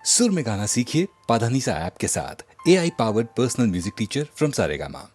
सुर में गाना सीखिए पाधानीसा ऐप के साथ। AI powered personal music teacher from Saregama.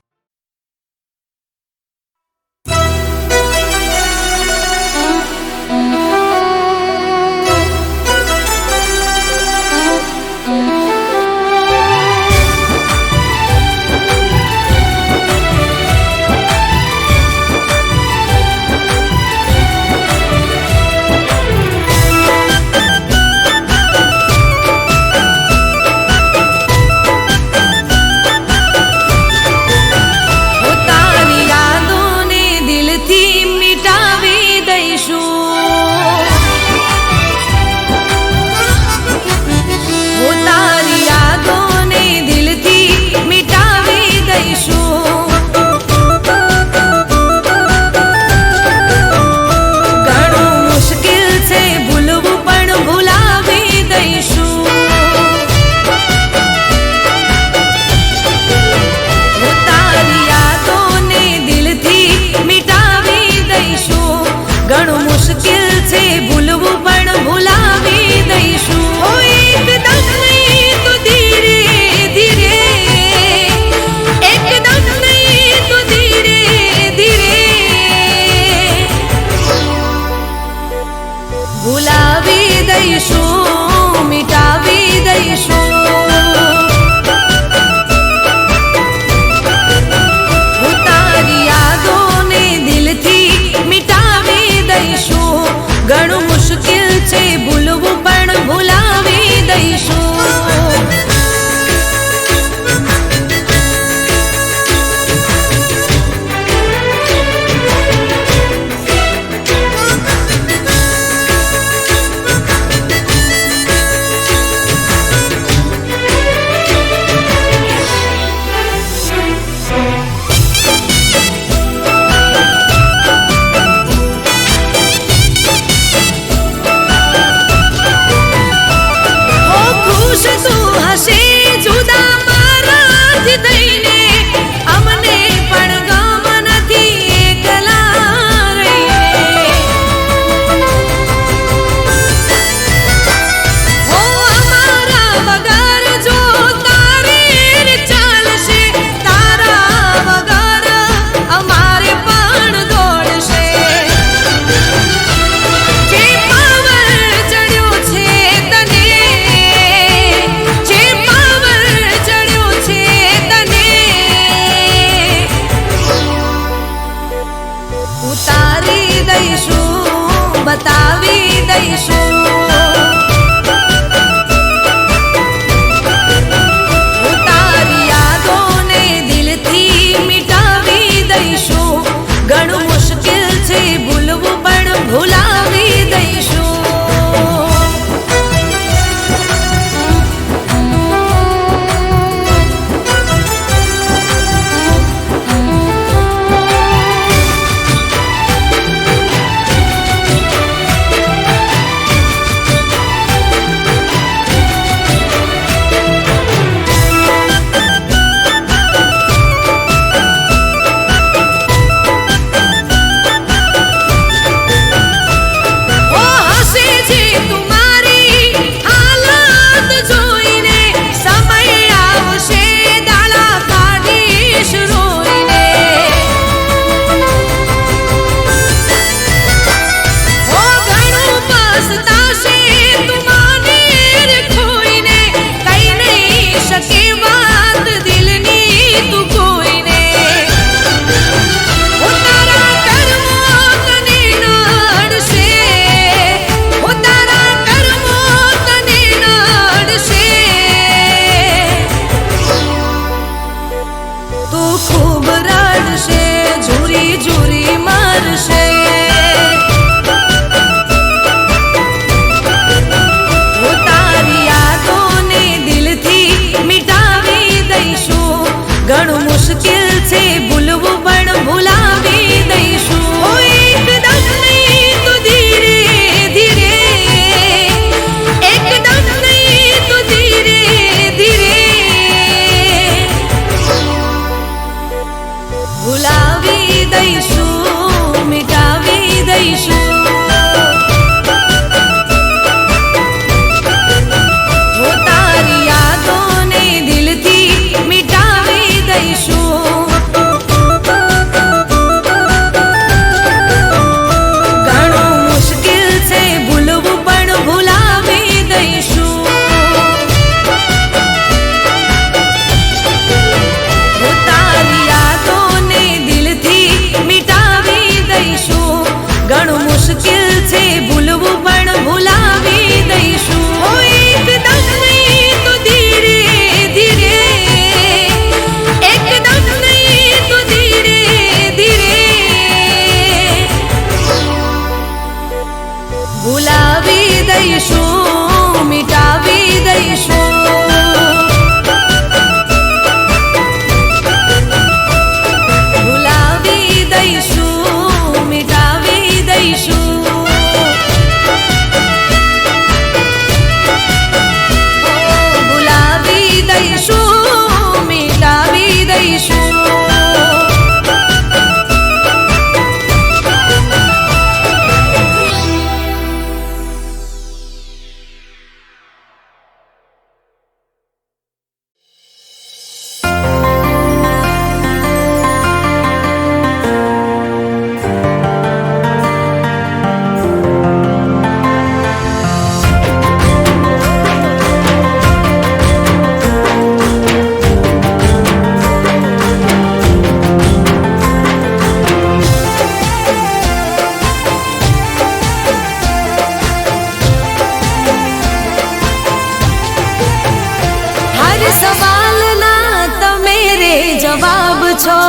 જવાબ છો.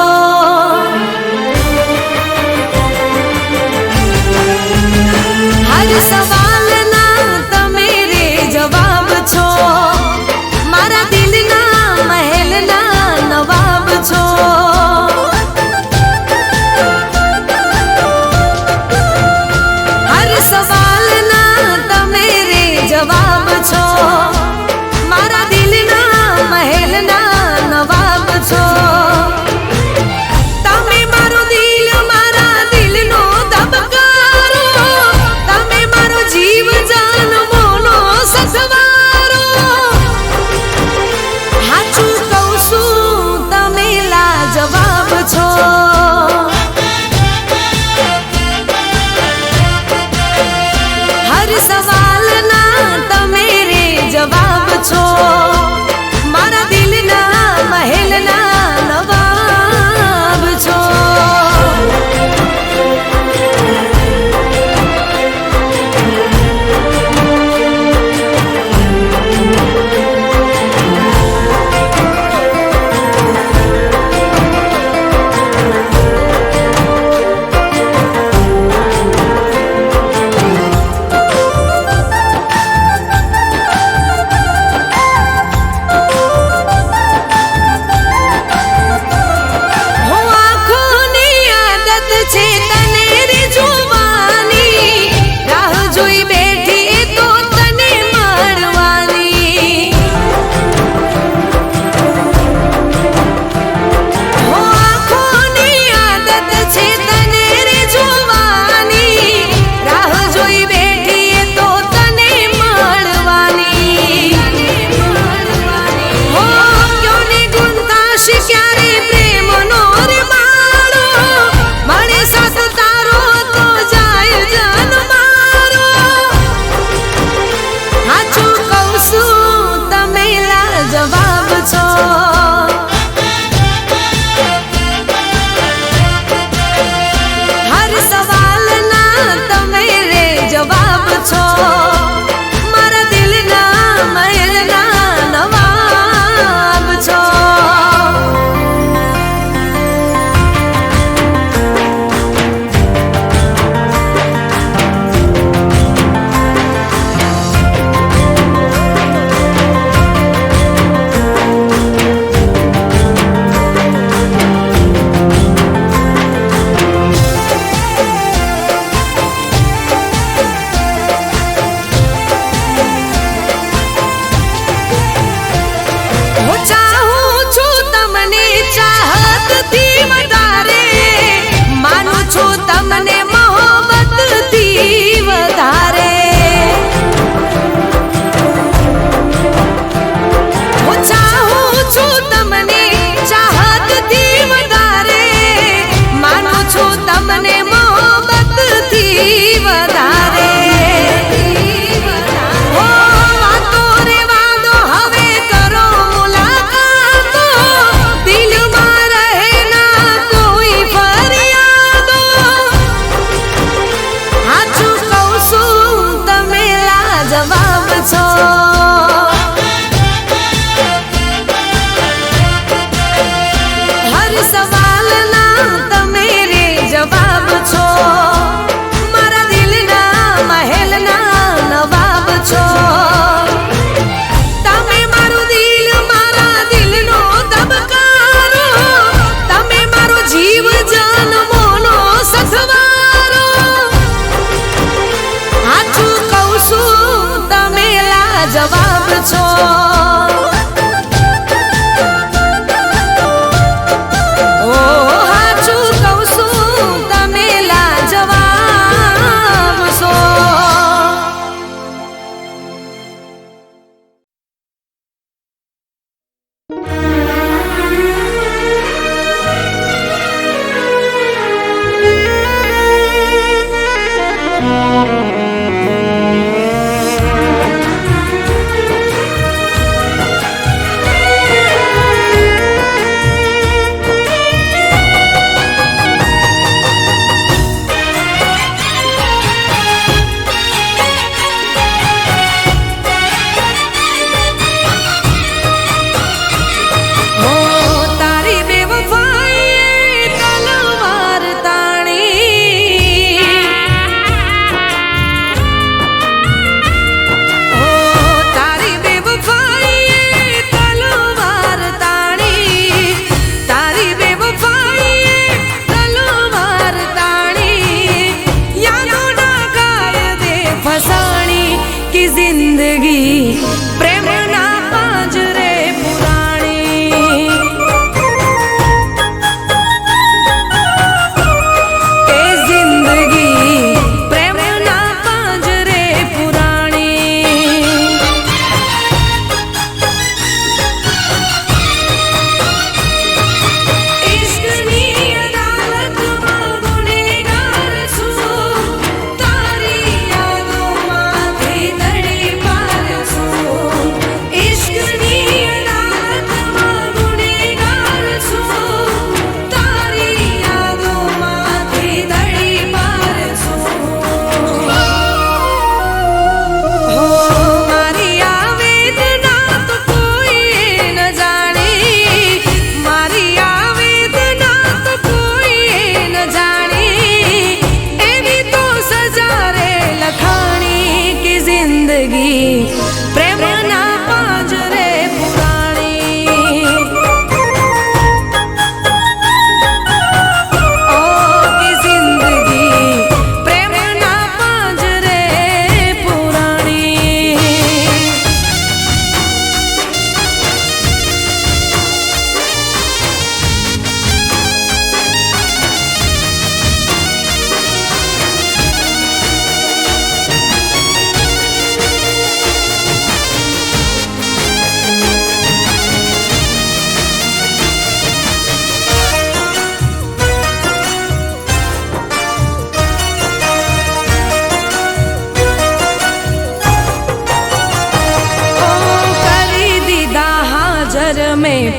હર સવાલના તમે રે જવાબ છો. મારા દિલના મહેલના નવાબ છો. હર સવાલના તમે રે જવાબ છો. મારા દિલના મહેલના નવાબ છો.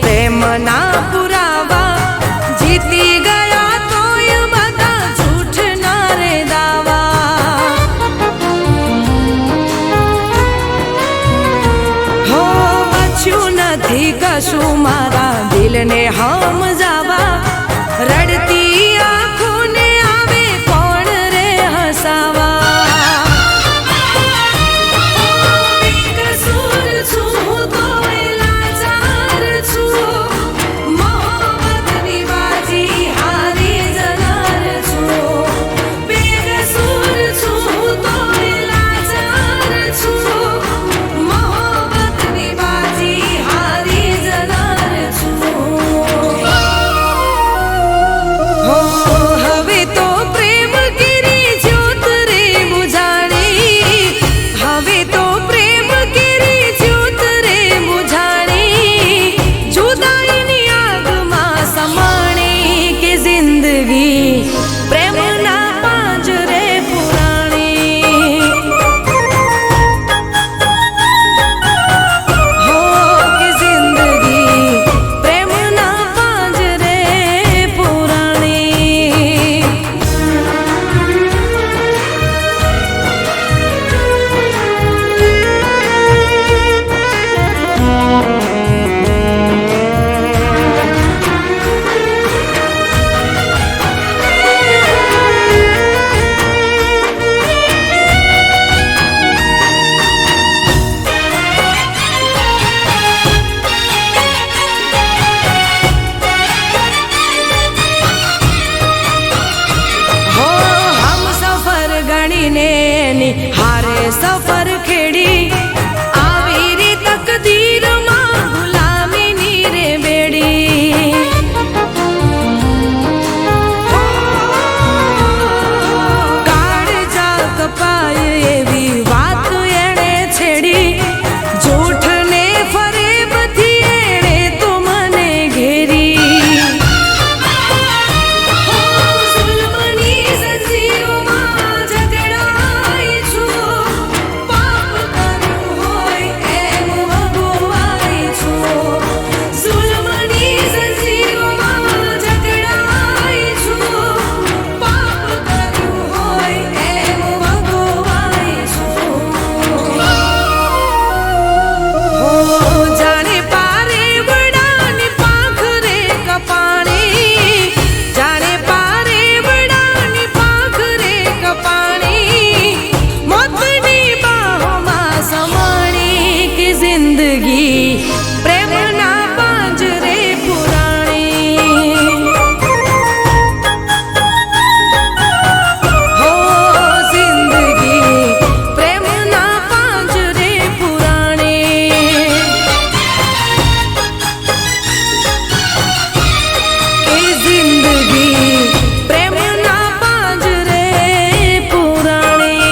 પ્રેમના પુરાવા જીતી ગયા તોય બધા જૂઠના રે દાવા હો બચ્યું નથી કશું મારા દિલને સમજાવા રડતી આંખોને આવે કોણ રે હસાવા બેકસૂર છું હું તોય લાચાર છું મોહબ્બતની બાજી હારી જનાર છું બેકસૂર છું હું તોય લાચાર છું મોહબ્બતની બાજી હારી જનાર છું હવે તો પ્રેમ કેરી જ્યોત રે બુઝાણી હવે તો પ્રેમ કેરી જ્યોત રે બુઝાણી જુદાઈની આગમાં સમાણી કે જિંદગી પ્રેમના પાંજરે પુરાણી હો કે જિંદગી પ્રેમના પાંજરે પુરાણી હો હમ સફર ગણીને હારે સફર ખેડી આવી રે તકદીરમાં ગુલામીની રે બેડી કાળજા કપાય એવી વાત એણે છેડી જૂઠને ફરેબથી એણે તો મને ઘેરી સુલમની જંજીરોમાં જકડાઈ છું પાપ કર્યું હોય એમ વગોવાઈ છું સુલમની જંજીરોમાં જકડાઈ છું પાપ કર્યું હોય એમ વગોવાઈ છું હો જાણે પારે વડાની પાંખ રે કપાણી જાણે પારે વડાની પાંખ રે કપાણી મોતની બાહોમાં સમાણી કે જિંદગી પ્રેમના પાંજરે પુરાણી હો જિંદગી પ્રેમના પાંજરે પુરાણી એ જિંદગી પ્રેમના પાંજરે પુરાણી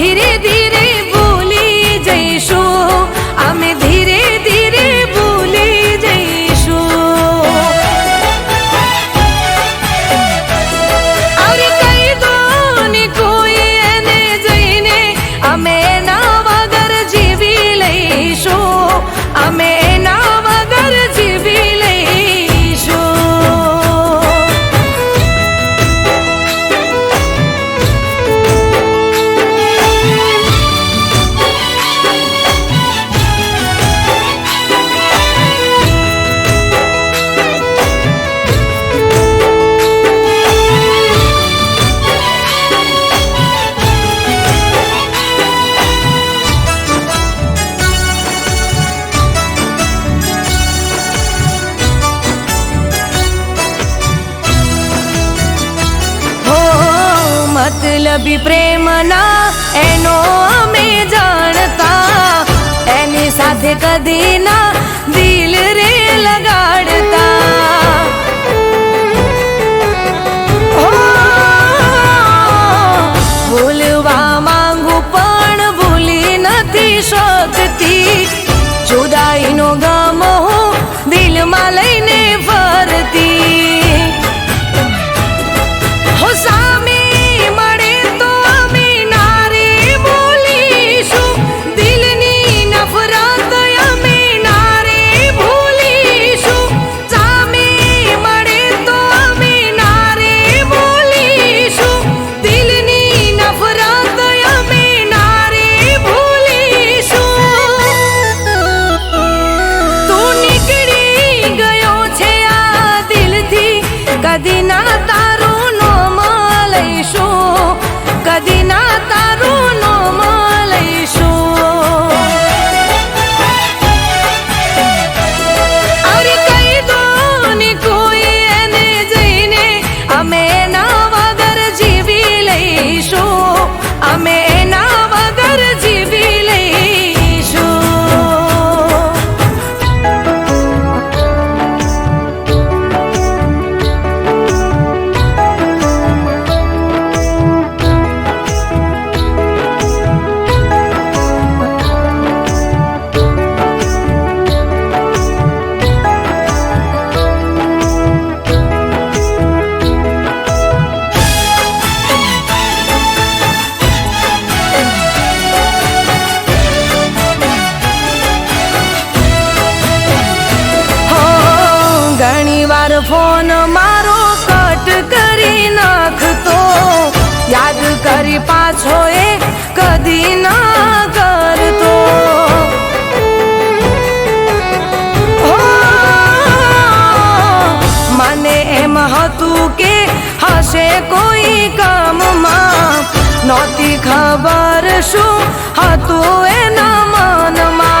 ધીરે ધીરે ભૂલી જઈશું, અમે ધીરે ધીરે ભૂલી જઈશું. અરે કહી દો ને કોઈ એને જઈને, અમે એના વગર જીવી લઈશું, અમે એના વગર જીવી લઈશું. મતલબી પ્રેમના એનો અમે જાણતા, એની સાથે કદી ના દિલ રે લગાડતા. હો, ભૂલવા માંગુ પણ ભૂલી નથી શકતી, જુદાઈનો ગમ હું દિલમાં લઈને ફરતી. હો સામે કદી ના તારું નામ લઈશું, કદી ના તારું નામ લઈશું. અરે કહી દો ને કોઈ એને જઈને, અમે એના વગર જીવી લઈશું, અમે એના વગર જીવી લઈશું. ઘણી વાર ફોન મારો કટ કરી નાખતો, યાદ કરી પાછો એ કદી ના કરતો. હો, મને એમ હતું કે હશે કોઈ કામમાં, નહોતી ખબર શું હતું એના મનમાં.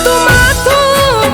તું માથું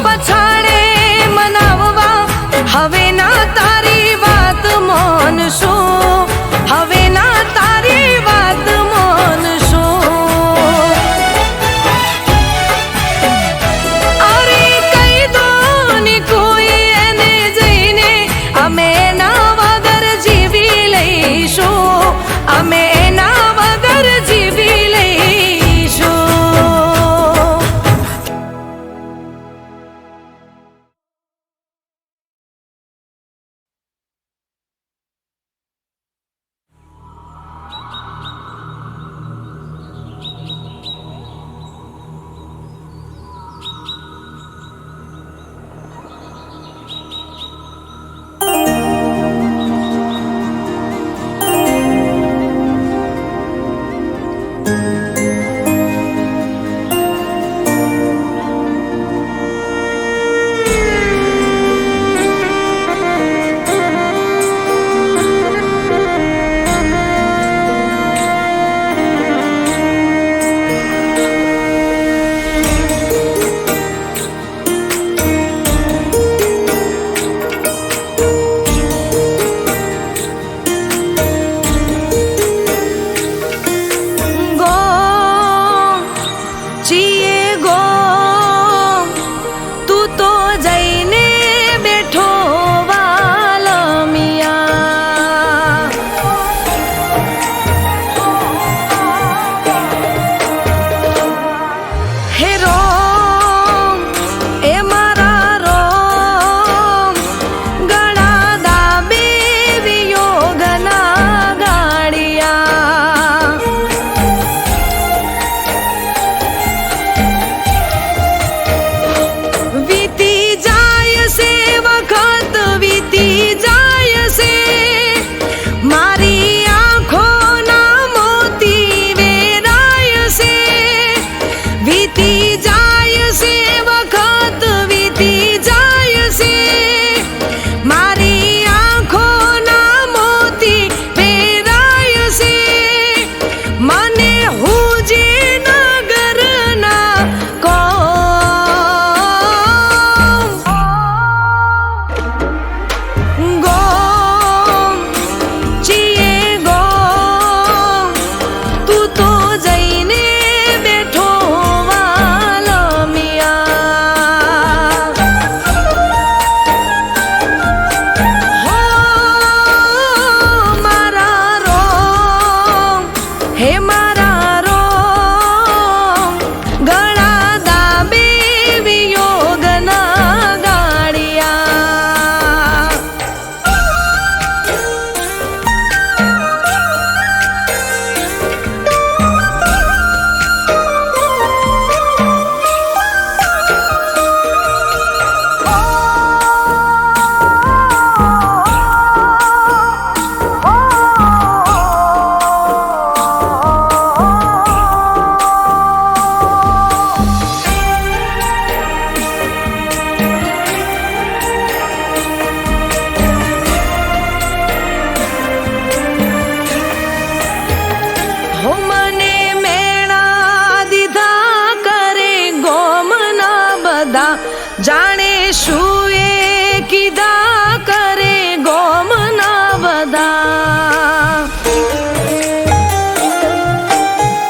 જાણે શું એ કીધા કરે ગોમના બધા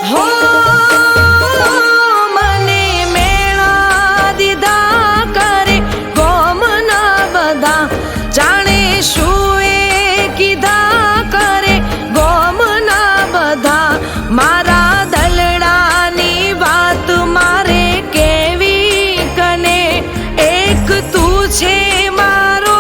હો મને મેળા દીધા કરે ગોમના બધા જાણે શું એ કીધા કરે ગોમના બધા મારા દલડાની વાત મારે કેવી કને એક તું છે મારો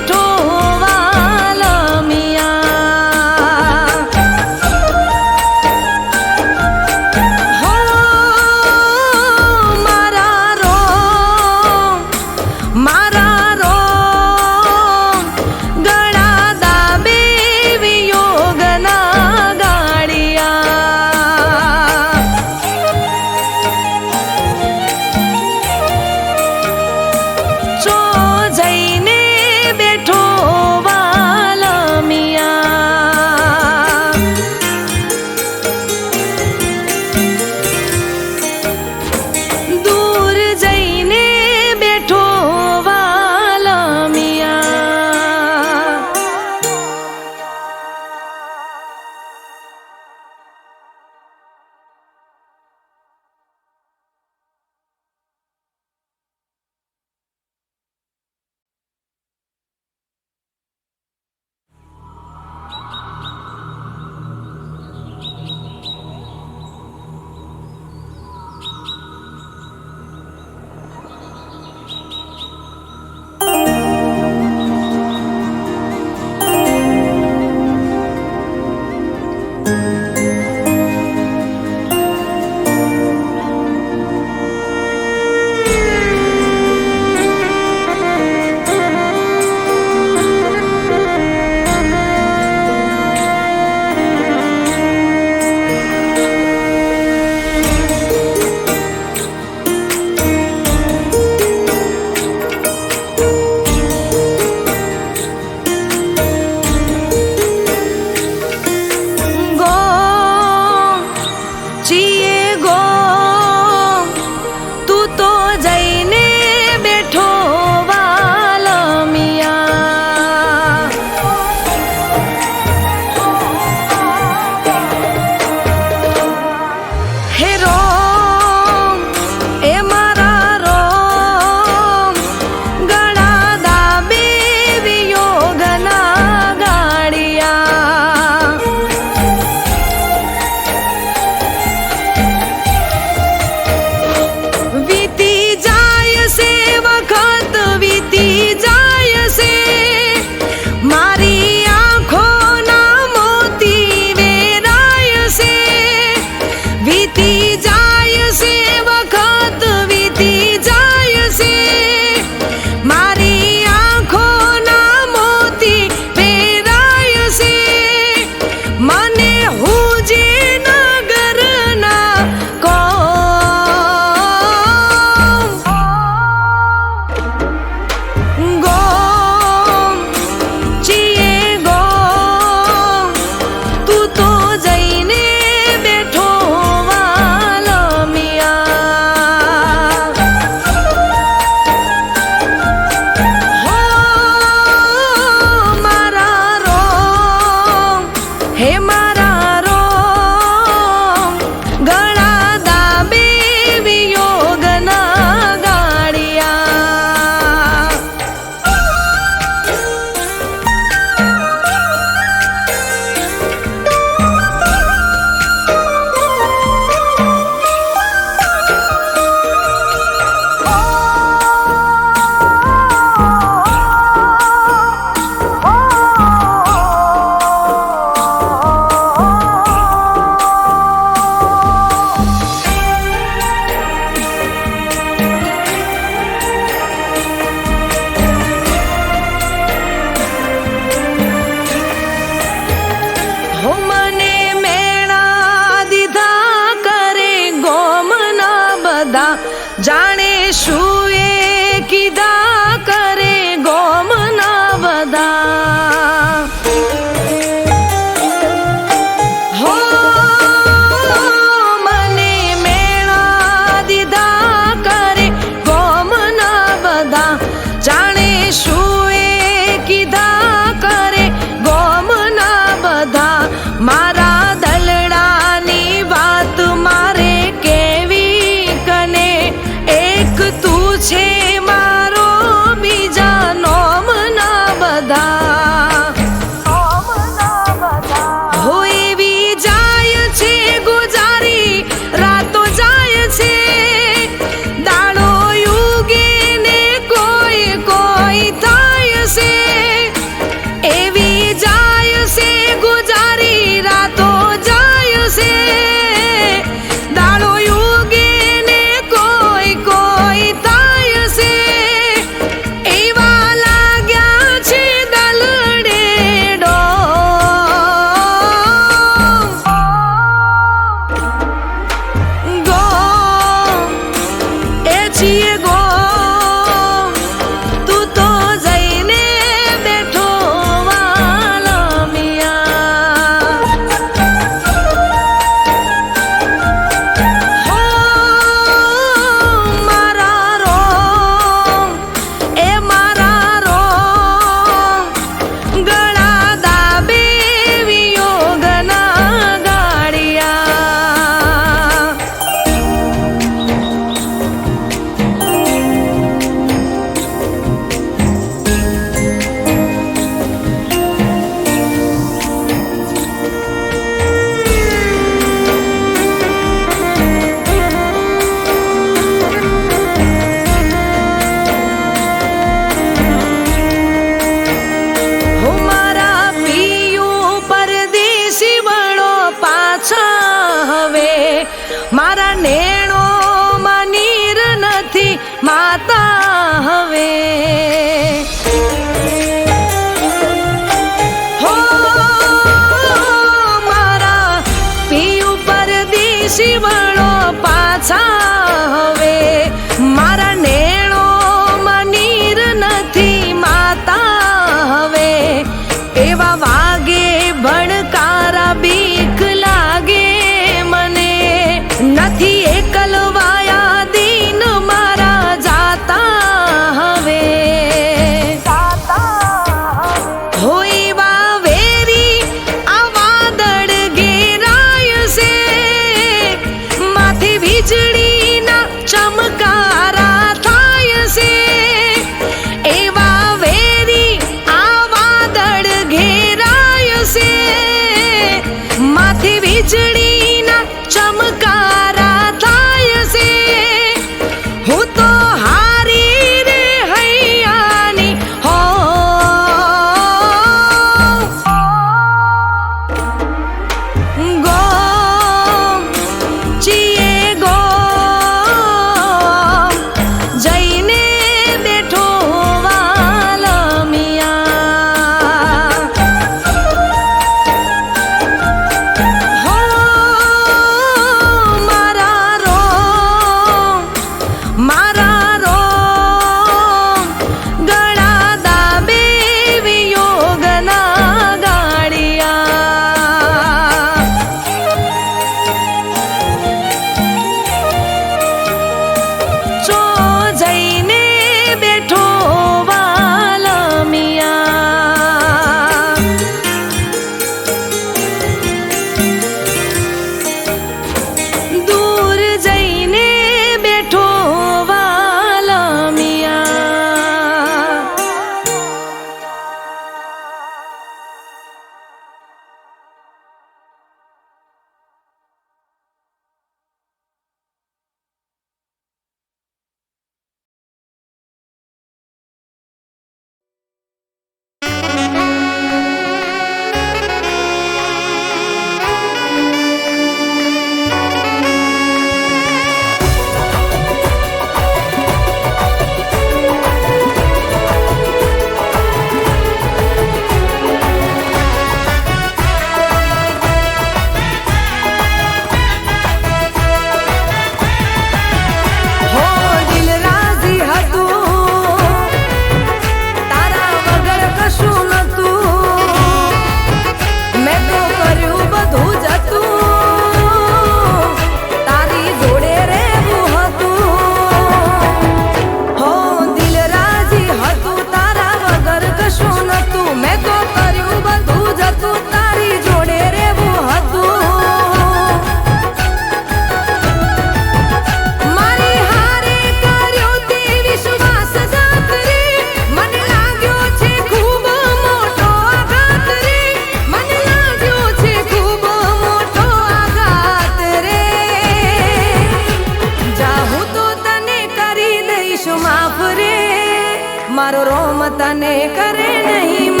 મારો રોમ તને કરે નહીં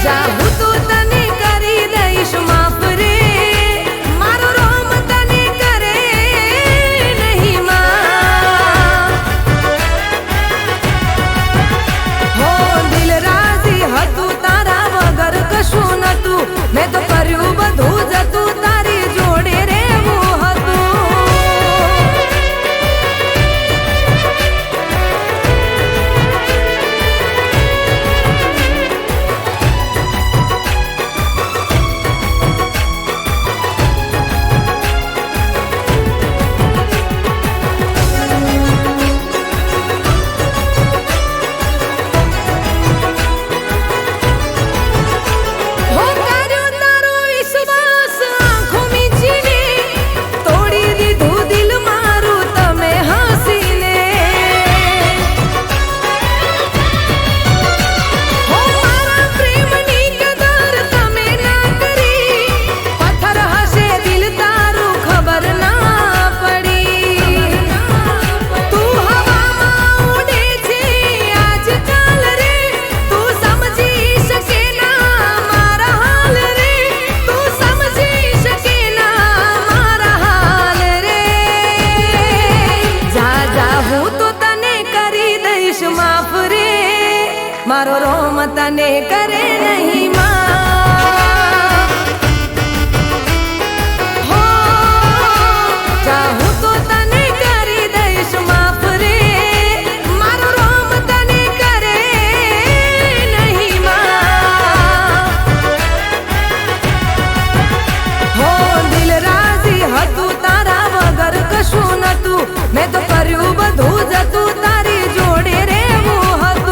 જાહું તો તને કરી દઈશ માફ રે મારો રોમ તને કરે નહીં હો દિલ રાજી હતું તારા વગર કશું નતું મેં તો કર્યું બધું જતું તારી જોડે રહેવું હતું મારો રોમ તને કરે નહીં હો ચાહું તો તને કરી દઈશ માફ રે મારો રોમ તને કરે નહીં હો દિલ રાજી હતું તારા વગર કશું નતું મેં તો કર્યું બધું જતું તારી જોડે રહેવું હતું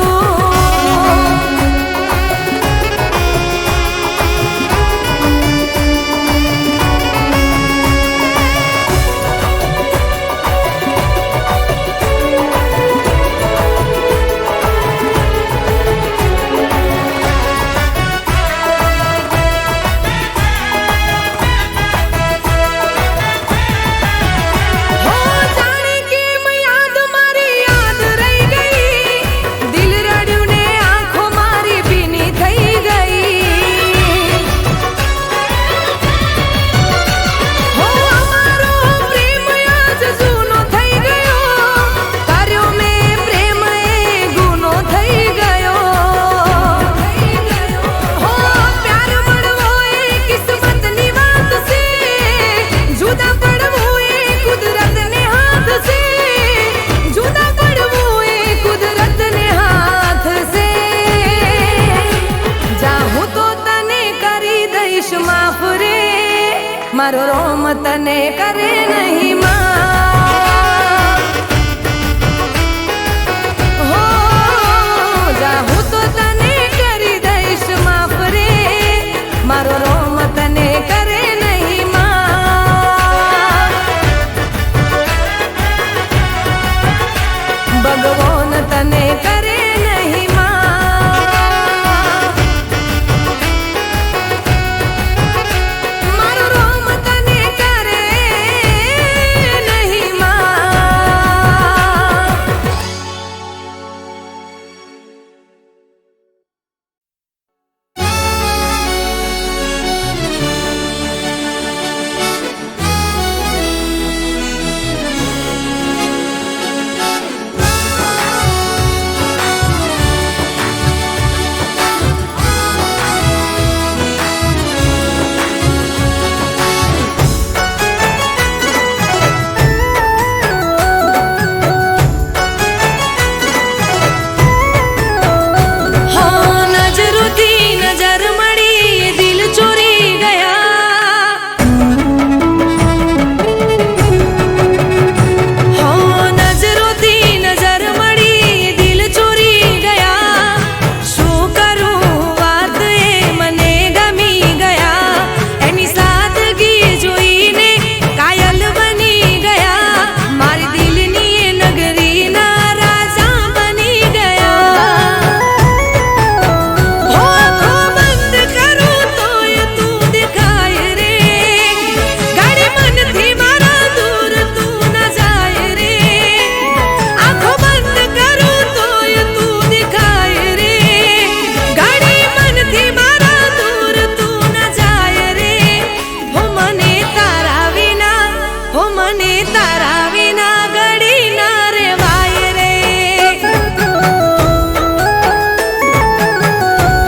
તારા વિના ઘડી ના રેવાય રે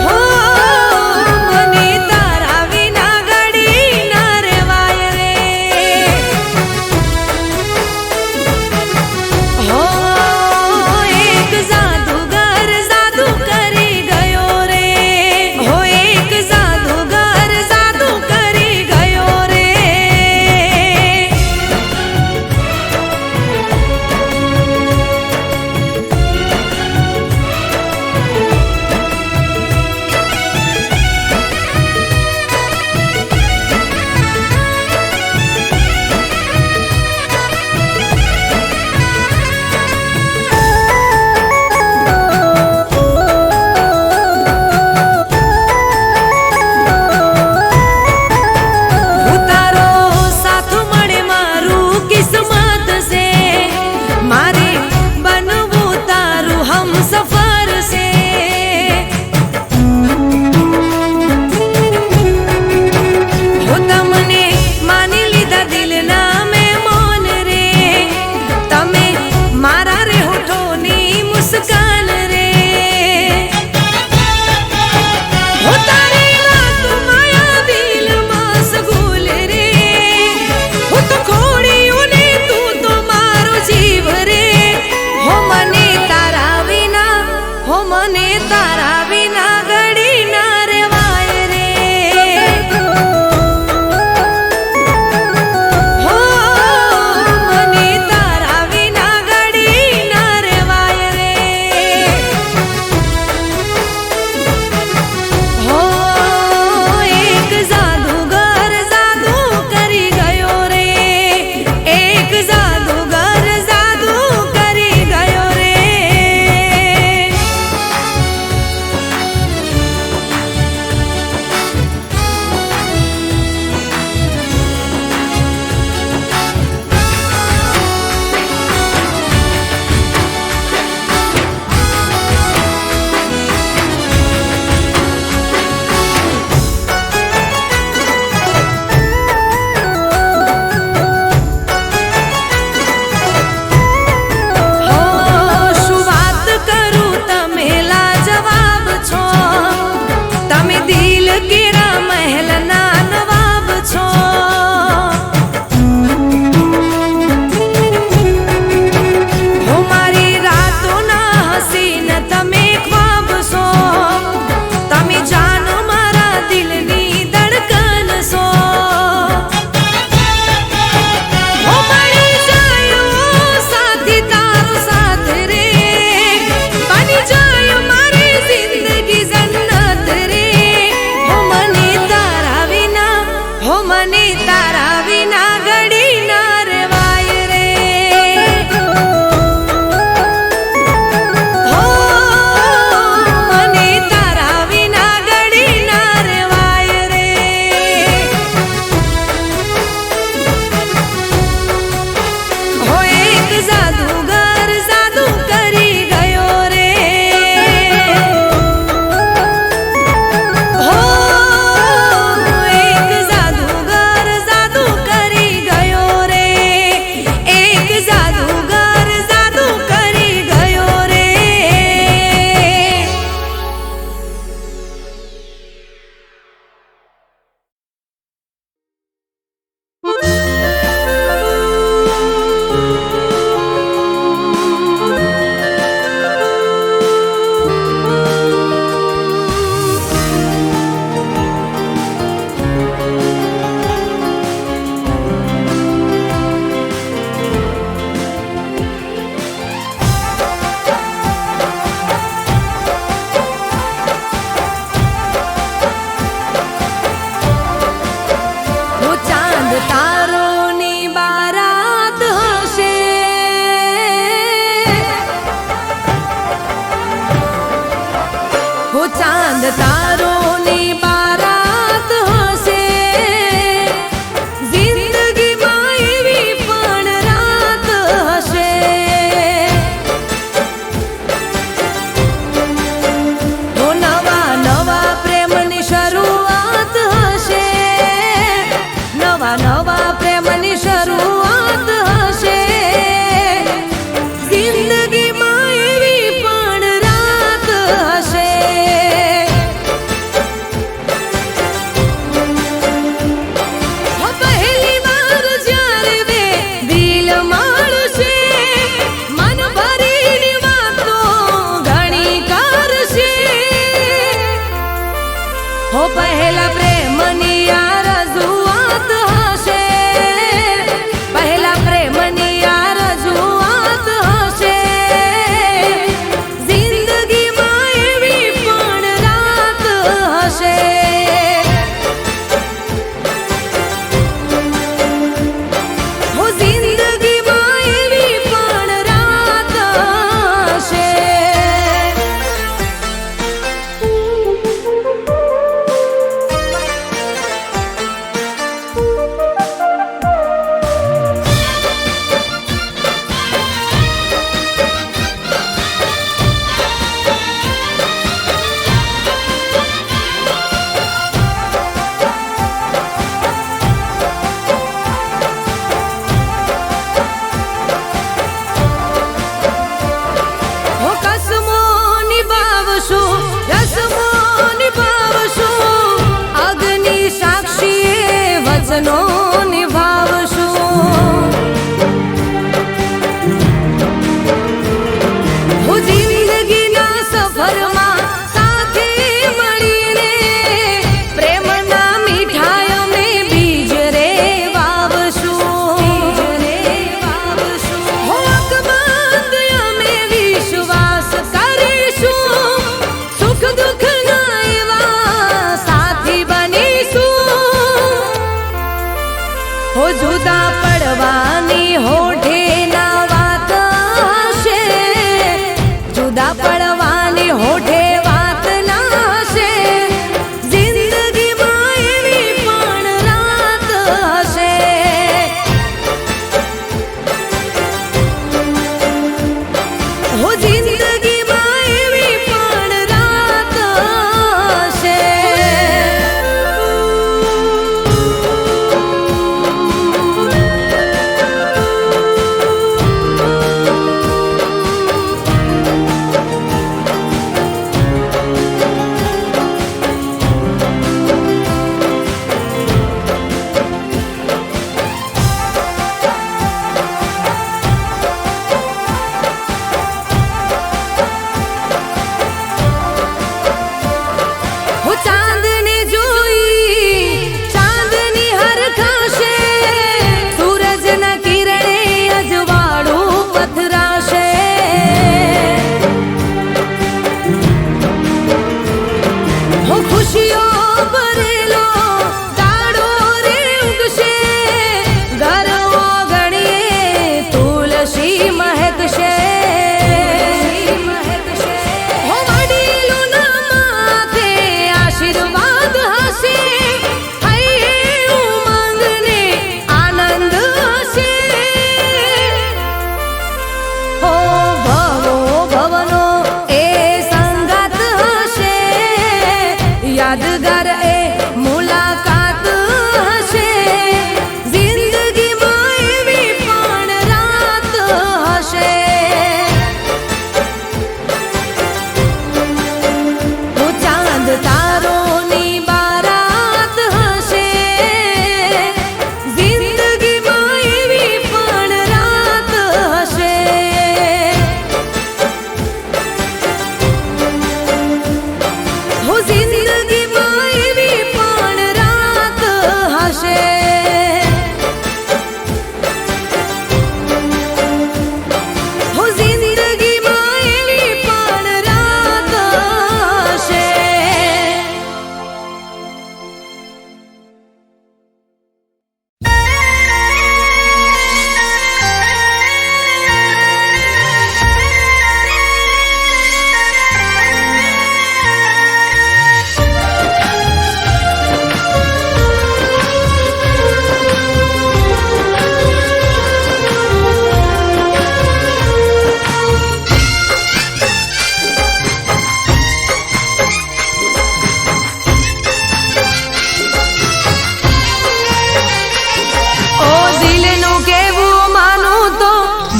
હો મને તારા વિના ઘડી ના રેવાય રે હો એક જાદુગર જાદુ કરી ગયો રે હો એક જાદુગર જાદુ કરી ગયો રે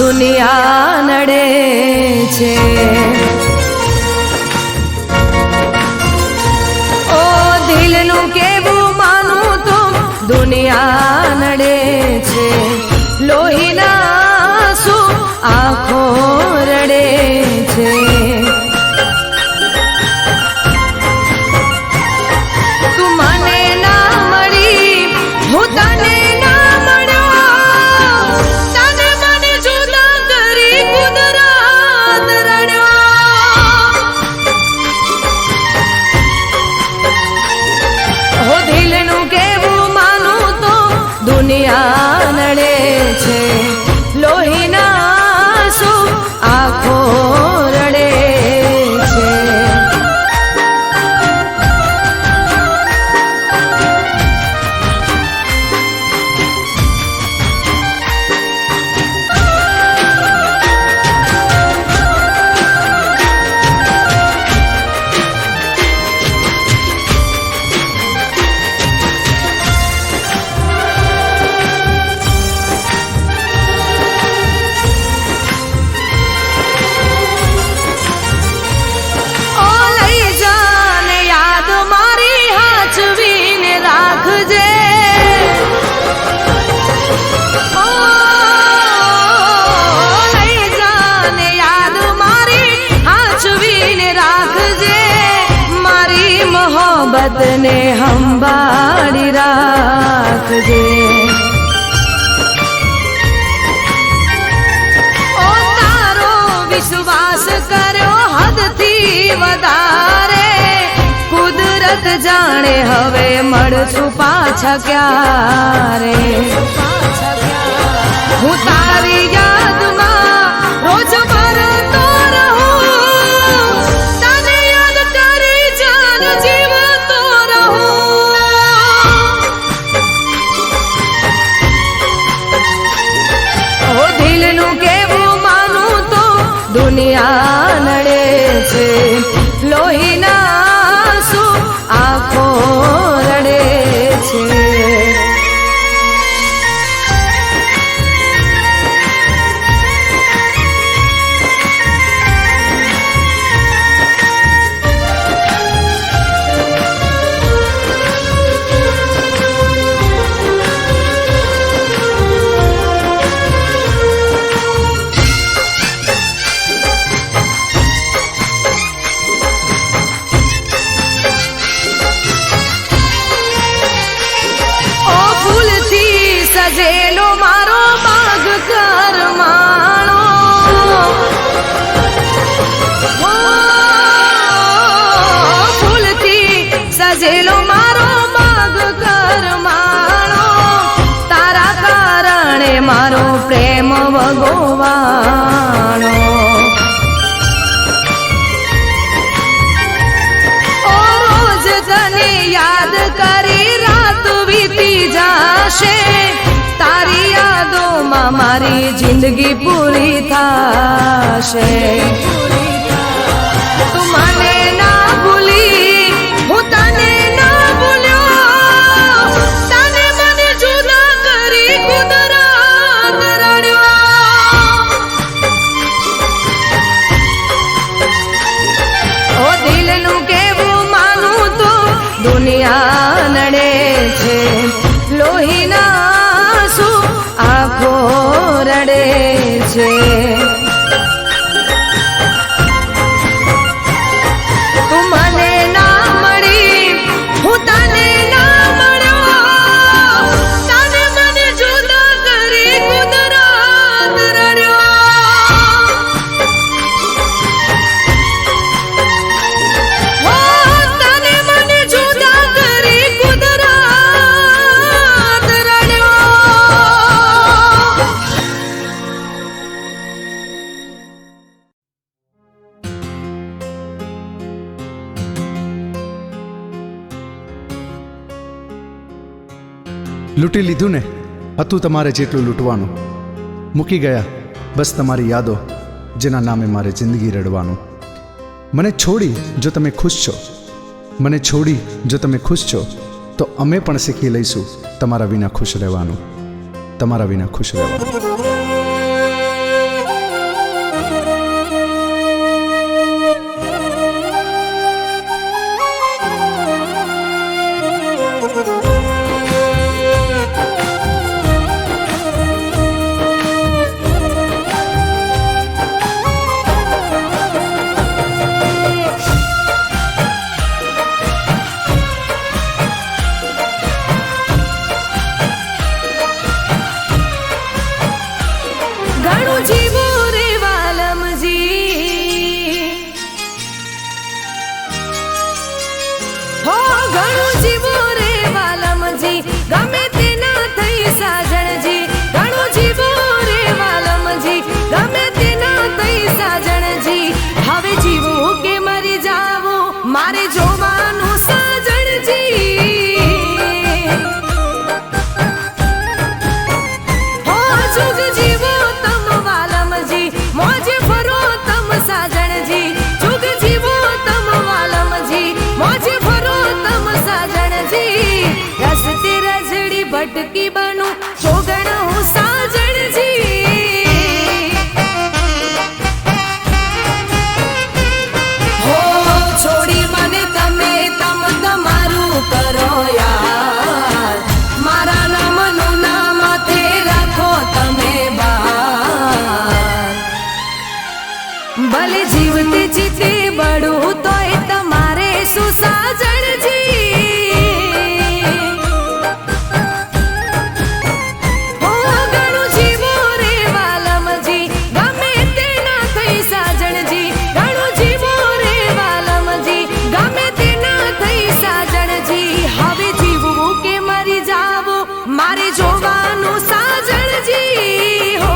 દુનિયા નડે છે. ઓ દિલનું કેવું માનું તો દુનિયા નડે છે. લોહીના શું આંખો રડે છે. તું મને ના મળી હું તને ના મળ્યો. તને મને જુદા કરી કુદરત રડ્યો. હો દિલનું કેવું માનું તો દુનિયા નડે છે. લોહીના શું આંખો રડે છે. મોહબ્બતને સંભાળી રાખજે. ઓ તારો વિશ્વાસ કર્યો હદથી વધારે. કુદરત જાણે હવે મળશું પાછા ક્યારે. હું તારી યાદમાં રોજ મરતો રહું. તને યાદ કરી જાન જીવતો રહું. ઓ દિલનું કેવું માનું તો દુનિયા નડે છે. લોહીના શું આંખો રડે છે. સજેલો મારો બાગ કરમાણો. ફૂલથી સજેલો મારો બાગ કરમાણો. તારા કારણે મારો પ્રેમ વગોવાણો. ઓ રોજ તને યાદ કરી રાત વીતી જાશે. તારી યાદોમાં મારી જિંદગી પૂરી થાશે. તું મને ના ભૂલી હું તને ના ભૂલ્યો. તને મને જુદા કરી કુદરત રડ્યો. ઓ દિલનું કેવું માનું તો દુનિયા નડે છે. લોહીના શું આંખો રડે છે. તું મને ના મળી હું તને ના મળ્યો. તને મને જુદા કરી કુદરત રડ્યો. હો તને મને જુદા કરી કુદરત રડ્યો. લૂંટી લીધું ને હતું તમારે જેટલું લૂંટવાનું. મૂકી ગયા બસ તમારી યાદો જેના નામે મારે જિંદગી રડવાનું. મને છોડી જો તમે ખુશ છો, મને છોડી જો તમે ખુશ છો, તો અમે પણ શીખી લઈશું તમારા વિના ખુશ રહેવાનું. તમારા વિના ખુશ રહેવાનું. ભલે જીવતી જીતે બળું તોય તમારે શું સાજણજી ઓ ઘણું જીવો રે વાલમજી ગમે તે ના થઈ સાજણજી ઘણું જીવો રે વાલમજી ગમે તે ના થઈ સાજણજી હવે જીવવું કે મરી જાવું મારે જોવાનું સાજણજી હો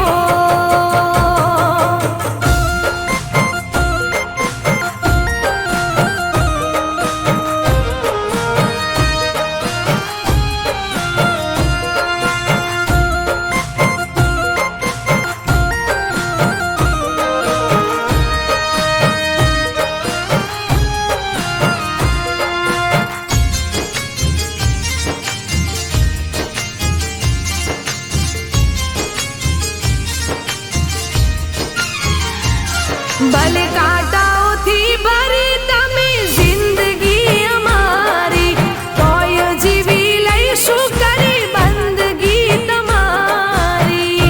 ભલે કાંટાઓથી ભરી તમે જિંદગી અમારી તોય જીવી લઈશું કરી બંદગી તમારી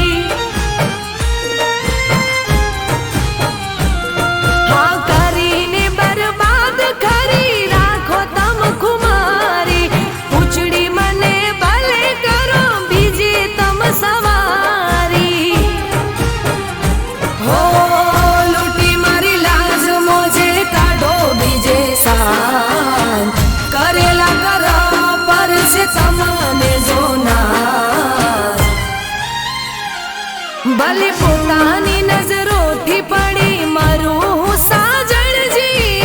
હા કરીને બરબાદ કરી રાખો તમ ખુમારી ઉચડી મને ભલે કરો બીજી તમ સવારી હો કરેલા કરવા પર છે તમને જોનાર ભલે પોતાની નજરોથી પડી મરું હું સાજણજી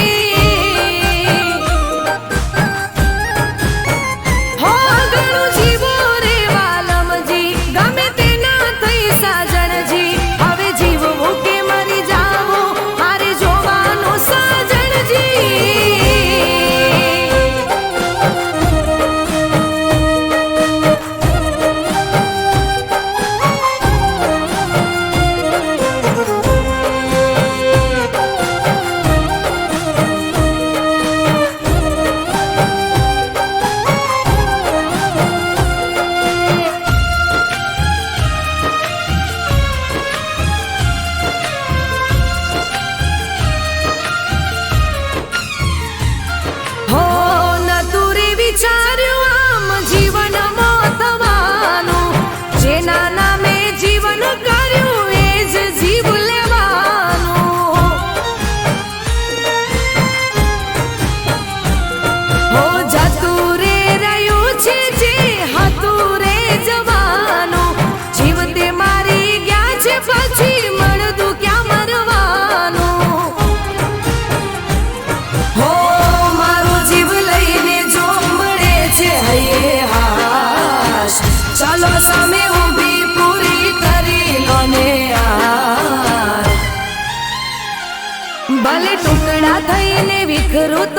હો ઘણું જીવો રે વાલમજી ગમે તે ના થઈ સાજણજી હવે જીવવું કે મરી જાવું મારે જોવાનું સાજણજી વિચાર્યું આમ જીવનમાં થવાનું જેના નામે જીવન કર્યું એ જ જીવ લેવાનું હો જતું રે રહ્યું છે જે હતું રે જવાનું જીવતે મારી ગયા છે પછી મળતું ક્યાં મરવાનું હો મારો જીવ લઈને જો ચાલો સામે ઊભી પૂરી કરી લો ને યાર ભલે ટુકડા થઈને વિખરું